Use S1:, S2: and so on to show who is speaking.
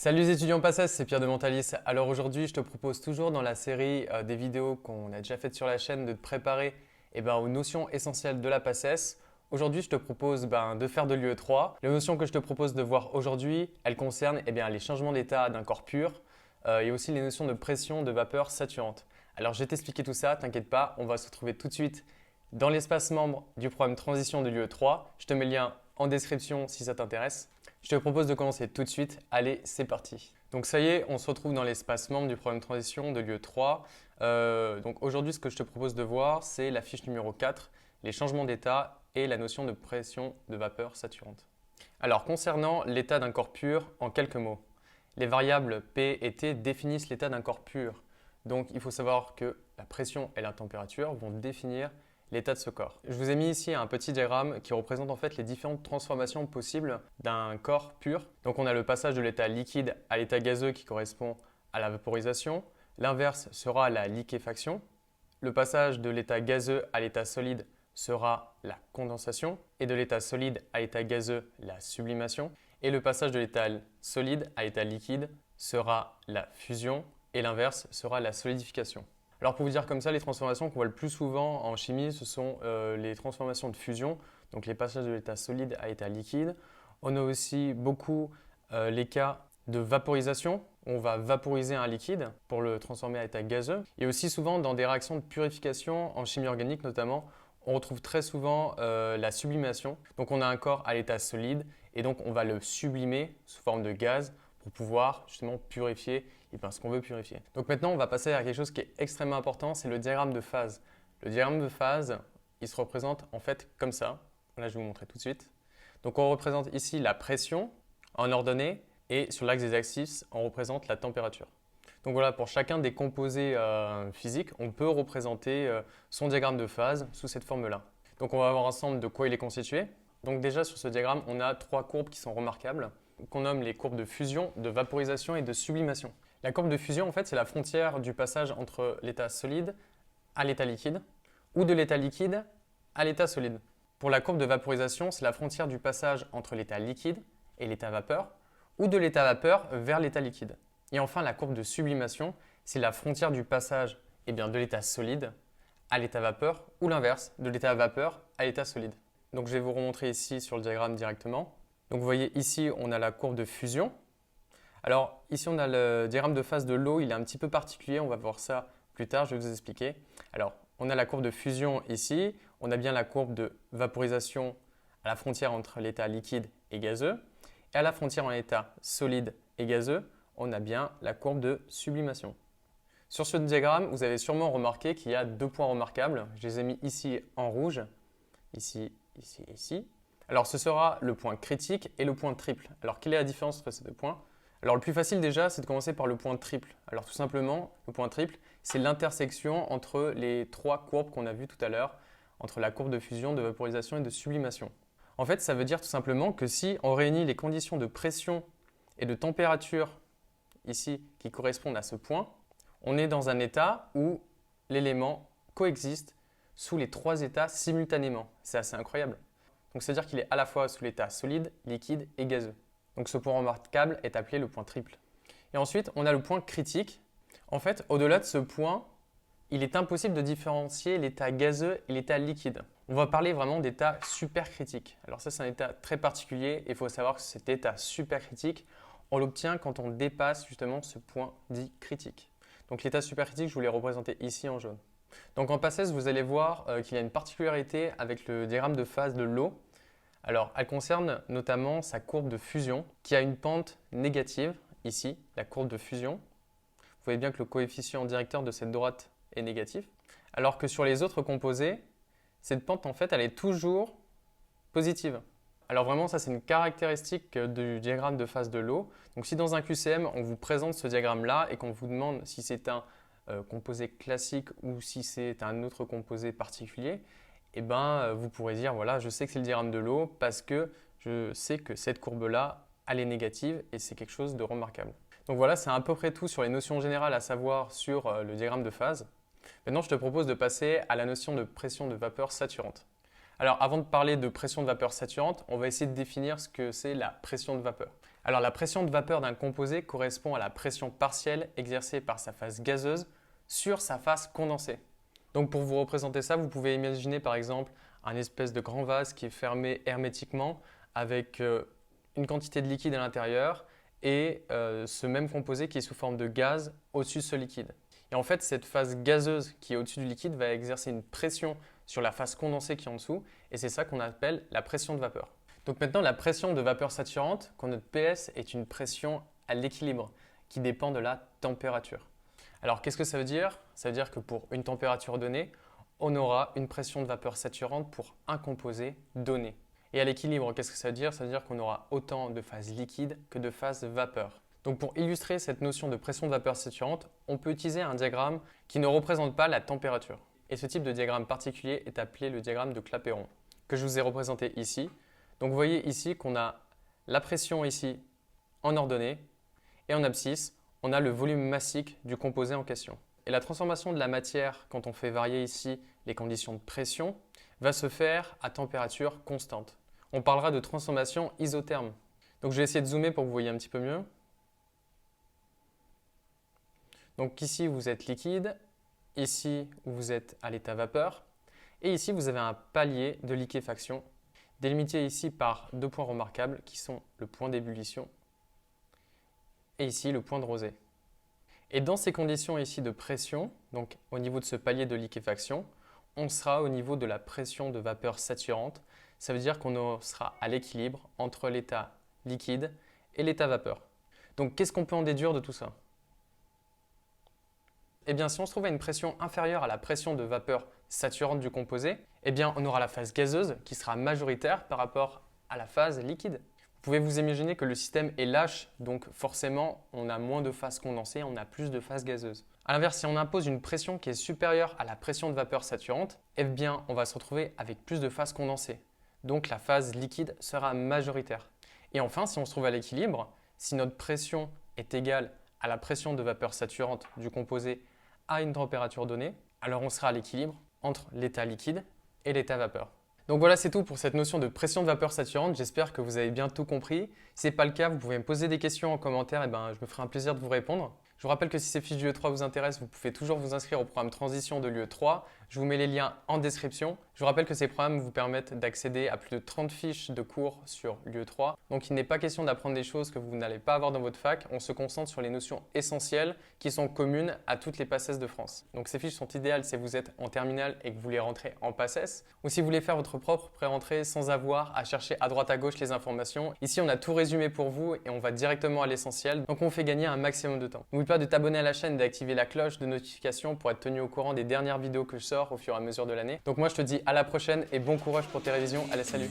S1: Salut les étudiants PACES, c'est Pierre de Montalis. Alors aujourd'hui, je te propose toujours dans la série des vidéos qu'on a déjà faites sur la chaîne de te préparer aux notions essentielles de la PACES. Aujourd'hui, je te propose de faire de l'UE3. Les notions que je te propose de voir aujourd'hui, elles concernent les changements d'état d'un corps pur et aussi les notions de pression de vapeur saturante. Alors je vais t'expliquer tout ça, t'inquiète pas, on va se retrouver tout de suite dans l'espace membre du programme Transition de l'UE3. Je te mets le lien en description si ça t'intéresse. Je te propose de commencer tout de suite. Allez, c'est parti. Donc ça y est, on se retrouve dans l'espace membre du programme Transition de l'UE3. Donc aujourd'hui, ce que je te propose de voir, c'est la fiche numéro 4, les changements d'état et la notion de pression de vapeur saturante. Alors concernant l'état d'un corps pur, en quelques mots, les variables P et T définissent l'état d'un corps pur. Donc il faut savoir que la pression et la température vont définir l'état de ce corps. Je vous ai mis ici un petit diagramme qui représente en fait les différentes transformations possibles d'un corps pur. Donc on a le passage de l'état liquide à l'état gazeux qui correspond à la vaporisation. L'inverse sera la liquéfaction. Le passage de l'état gazeux à l'état solide sera la condensation et de l'état solide à l'état gazeux la sublimation. Et le passage de l'état solide à l'état liquide sera la fusion et l'inverse sera la solidification. Alors pour vous dire comme ça, les transformations qu'on voit le plus souvent en chimie, ce sont les transformations de fusion, donc les passages de l'état solide à l'état liquide. On a aussi beaucoup les cas de vaporisation. On va vaporiser un liquide pour le transformer à état gazeux. Et aussi souvent dans des réactions de purification en chimie organique notamment, on retrouve très souvent la sublimation. Donc on a un corps à l'état solide et donc on va le sublimer sous forme de gaz pour pouvoir justement purifier ce qu'on veut purifier. Donc maintenant, on va passer à quelque chose qui est extrêmement important, c'est le diagramme de phase. Le diagramme de phase, il se représente en fait comme ça. Là, je vais vous montrer tout de suite. Donc on représente ici la pression en ordonnée et sur l'axe des axes, on représente la température. Donc voilà, pour chacun des composés physiques, on peut représenter son diagramme de phase sous cette forme-là. Donc on va voir ensemble de quoi il est constitué. Donc déjà sur ce diagramme, on a trois courbes qui sont remarquables, qu'on nomme les courbes de fusion, de vaporisation et de sublimation. La courbe de fusion, en fait, c'est la frontière du passage entre l'état solide à l'état liquide ou de l'état liquide à l'état solide. Pour la courbe de vaporisation, c'est la frontière du passage entre l'état liquide et l'état vapeur ou de l'état vapeur vers l'état liquide. Et enfin, la courbe de sublimation, c'est la frontière du passage de l'état solide à l'état vapeur ou l'inverse, de l'état vapeur à l'état solide. Donc je vais vous remontrer ici sur le diagramme directement. Donc vous voyez ici, on a la courbe de fusion. Alors ici, on a le diagramme de phase de l'eau, il est un petit peu particulier, on va voir ça plus tard, je vais vous expliquer. Alors, on a la courbe de fusion ici, on a bien la courbe de vaporisation à la frontière entre l'état liquide et gazeux. Et à la frontière en état solide et gazeux, on a bien la courbe de sublimation. Sur ce diagramme, vous avez sûrement remarqué qu'il y a deux points remarquables. Je les ai mis ici en rouge, ici, ici, ici. Alors ce sera le point critique et le point triple. Alors quelle est la différence entre ces deux points ? Alors le plus facile déjà, c'est de commencer par le point triple. Alors tout simplement, le point triple, c'est l'intersection entre les trois courbes qu'on a vues tout à l'heure, entre la courbe de fusion, de vaporisation et de sublimation. En fait, ça veut dire tout simplement que si on réunit les conditions de pression et de température ici qui correspondent à ce point, on est dans un état où l'élément coexiste sous les trois états simultanément. C'est assez incroyable. Donc c'est-à-dire qu'il est à la fois sous l'état solide, liquide et gazeux. Donc ce point remarquable est appelé le point triple. Et ensuite, on a le point critique. En fait, au-delà de ce point, il est impossible de différencier l'état gazeux et l'état liquide. On va parler vraiment d'état supercritique. Alors ça, c'est un état très particulier et il faut savoir que cet état supercritique, on l'obtient quand on dépasse justement ce point dit critique. Donc l'état supercritique, je vous l'ai représenté ici en jaune. Donc en PACES, vous allez voir qu'il y a une particularité avec le diagramme de phase de l'eau. Alors, elle concerne notamment sa courbe de fusion qui a une pente négative, ici, la courbe de fusion. Vous voyez bien que le coefficient directeur de cette droite est négatif. Alors que sur les autres composés, cette pente, en fait, elle est toujours positive. Alors vraiment, ça, c'est une caractéristique du diagramme de phase de l'eau. Donc si dans un QCM, on vous présente ce diagramme-là et qu'on vous demande si c'est un composé classique ou si c'est un autre composé particulier, vous pourrez dire, voilà, je sais que c'est le diagramme de l'eau parce que je sais que cette courbe-là, elle est négative et c'est quelque chose de remarquable. Donc voilà, c'est à peu près tout sur les notions générales à savoir sur le diagramme de phase. Maintenant, je te propose de passer à la notion de pression de vapeur saturante. Alors, avant de parler de pression de vapeur saturante, on va essayer de définir ce que c'est la pression de vapeur. Alors la pression de vapeur d'un composé correspond à la pression partielle exercée par sa phase gazeuse sur sa phase condensée. Donc pour vous représenter ça, vous pouvez imaginer par exemple un espèce de grand vase qui est fermé hermétiquement avec une quantité de liquide à l'intérieur et ce même composé qui est sous forme de gaz au-dessus de ce liquide. Et en fait, cette phase gazeuse qui est au-dessus du liquide va exercer une pression sur la phase condensée qui est en dessous et c'est ça qu'on appelle la pression de vapeur. Donc maintenant, la pression de vapeur saturante, qu'on note PS, est une pression à l'équilibre qui dépend de la température. Alors qu'est-ce que ça veut dire? Ça veut dire que pour une température donnée, on aura une pression de vapeur saturante pour un composé donné. Et à l'équilibre, qu'est-ce que ça veut dire? Ça veut dire qu'on aura autant de phases liquides que de phases vapeur. Donc pour illustrer cette notion de pression de vapeur saturante, on peut utiliser un diagramme qui ne représente pas la température. Et ce type de diagramme particulier est appelé le diagramme de Clapeyron, que je vous ai représenté ici. Donc vous voyez ici qu'on a la pression ici en ordonnée et en abscisse, on a le volume massique du composé en question. Et la transformation de la matière, quand on fait varier ici les conditions de pression, va se faire à température constante. On parlera de transformation isotherme. Donc je vais essayer de zoomer pour que vous voyez un petit peu mieux. Donc ici vous êtes liquide, ici vous êtes à l'état vapeur et ici vous avez un palier de liquéfaction délimité ici par deux points remarquables qui sont le point d'ébullition et ici le point de rosée. Et dans ces conditions ici de pression, donc au niveau de ce palier de liquéfaction, on sera au niveau de la pression de vapeur saturante. Ça veut dire qu'on sera à l'équilibre entre l'état liquide et l'état vapeur. Donc qu'est-ce qu'on peut en déduire de tout ça? Eh bien, si on se trouve à une pression inférieure à la pression de vapeur saturante du composé, eh bien, on aura la phase gazeuse qui sera majoritaire par rapport à la phase liquide. Vous pouvez vous imaginer que le système est lâche, donc forcément, on a moins de phases condensées, on a plus de phases gazeuses. A l'inverse, si on impose une pression qui est supérieure à la pression de vapeur saturante, eh bien, on va se retrouver avec plus de phases condensées. Donc, la phase liquide sera majoritaire. Et enfin, si on se trouve à l'équilibre, si notre pression est égale à la pression de vapeur saturante du composé à une température donnée, alors on sera à l'équilibre entre l'état liquide et l'état vapeur. Donc voilà, c'est tout pour cette notion de pression de vapeur saturante. J'espère que vous avez bien tout compris. Si ce n'est pas le cas, vous pouvez me poser des questions en commentaire et je me ferai un plaisir de vous répondre. Je vous rappelle que si ces fiches du UE3 vous intéressent, vous pouvez toujours vous inscrire au programme Transition de l'UE3. Je vous mets les liens en description. Je vous rappelle que ces programmes vous permettent d'accéder à plus de 30 fiches de cours sur l'UE3. Donc il n'est pas question d'apprendre des choses que vous n'allez pas avoir dans votre fac. On se concentre sur les notions essentielles qui sont communes à toutes les PACES de France. Donc ces fiches sont idéales si vous êtes en terminale et que vous voulez rentrer en PACES ou si vous voulez faire votre propre pré-rentrée sans avoir à chercher à droite à gauche les informations. Ici, on a tout résumé pour vous et on va directement à l'essentiel. Donc on fait gagner un maximum de temps. N'oublie pas de t'abonner à la chaîne et d'activer la cloche de notification pour être tenu au courant des dernières vidéos que je sors au fur et à mesure de l'année. Donc moi, je te dis à la prochaine et bon courage pour tes révisions. Allez, salut!